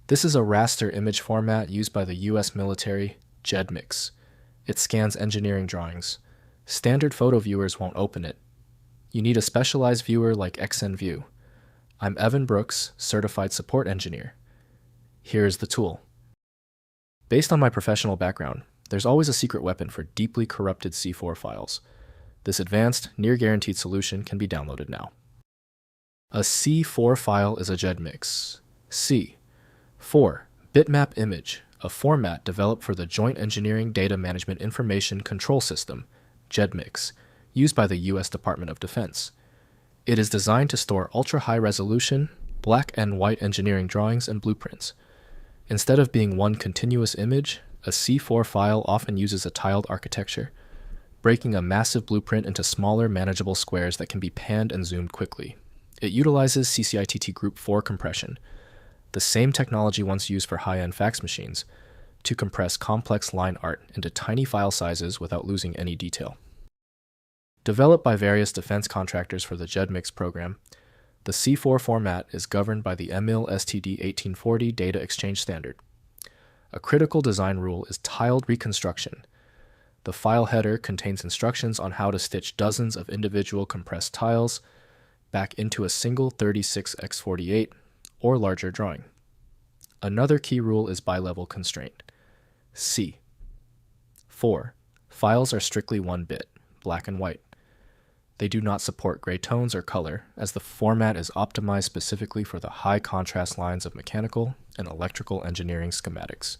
This is a raster image format used by the US military, JEDMICS. It scans engineering drawings. Standard photo viewers won't open it. You need a specialized viewer like XNView. I'm Evan Brooks, Certified Support Engineer. Here is the tool. Based on my professional background, there's always a secret weapon for deeply corrupted C4 files. This advanced, near-guaranteed solution can be downloaded now. A C4 file is a JEDMICS C4 Bitmap Image, a format developed for the Joint Engineering Data Management Information Control System, JEDMICS, used by the U.S. Department of Defense. It is designed to store ultra-high-resolution, black and white engineering drawings and blueprints. Instead of being one continuous image, a C4 file often uses a tiled architecture, breaking a massive blueprint into smaller, manageable squares that can be panned and zoomed quickly. It utilizes CCITT Group 4 compression, the same technology once used for high-end fax machines, to compress complex line art into tiny file sizes without losing any detail. Developed by various defense contractors for the JEDMICS program, the C4 format is governed by the EMIL STD 1840 Data Exchange Standard. A critical design rule is tiled reconstruction. The file header contains instructions on how to stitch dozens of individual compressed tiles back into a single 36x48 or larger drawing. Another key rule is bi-level constraint. C4 files are strictly 1 bit, black and white. They do not support gray tones or color, as the format is optimized specifically for the high contrast lines of mechanical and electrical engineering schematics.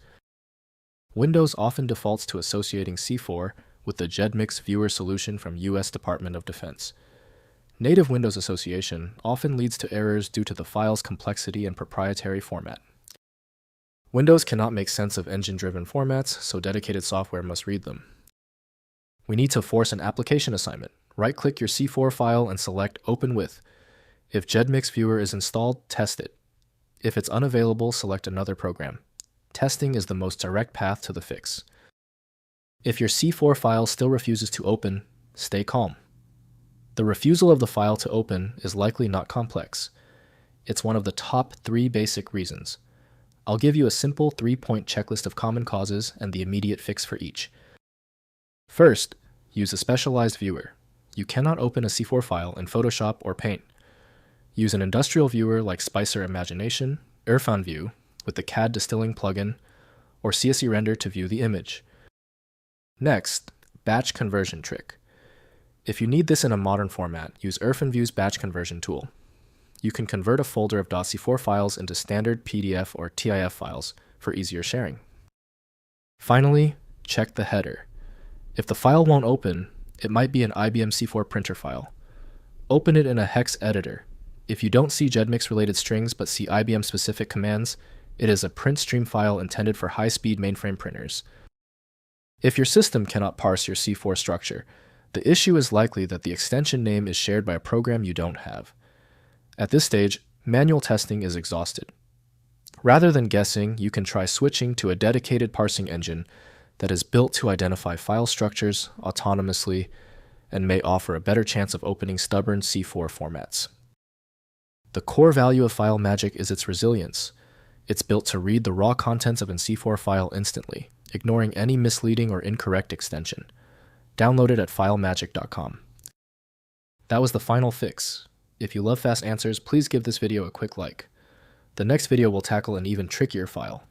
Windows often defaults to associating C4 with the JEDMICS viewer solution from U.S. Department of Defense. Native Windows association often leads to errors due to the file's complexity and proprietary format. Windows cannot make sense of engine-driven formats, so dedicated software must read them. We need to force an application assignment. Right-click your C4 file and select Open With. If JEDMICS Viewer is installed, test it. If it's unavailable, select another program. Testing is the most direct path to the fix. If your C4 file still refuses to open, stay calm. The refusal of the file to open is likely not complex. It's one of the top 3 basic reasons. I'll give you a simple 3-point checklist of common causes and the immediate fix for each. First, use a specialized viewer. You cannot open a C4 file in Photoshop or Paint. Use an industrial viewer like Spicer Imagination, IrfanView with the CAD Distilling plugin, or CSE Render to view the image. Next, batch conversion trick. If you need this in a modern format, use IrfanView's batch conversion tool. You can convert a folder of .c4 files into standard PDF or TIF files for easier sharing. Finally, check the header. If the file won't open, it might be an IBM C4 printer file. Open it in a hex editor. If you don't see JEDMICS-related strings but see IBM-specific commands, it is a print stream file intended for high-speed mainframe printers. If your system cannot parse your C4 structure, the issue is likely that the extension name is shared by a program you don't have. At this stage, manual testing is exhausted. Rather than guessing, you can try switching to a dedicated parsing engine that is built to identify file structures autonomously and may offer a better chance of opening stubborn C4 formats. The core value of FileMagick is its resilience. It's built to read the raw contents of a C4 file instantly, ignoring any misleading or incorrect extension. Download it at filemagick.com. That was the final fix. If you love fast answers, please give this video a quick like. The next video will tackle an even trickier file,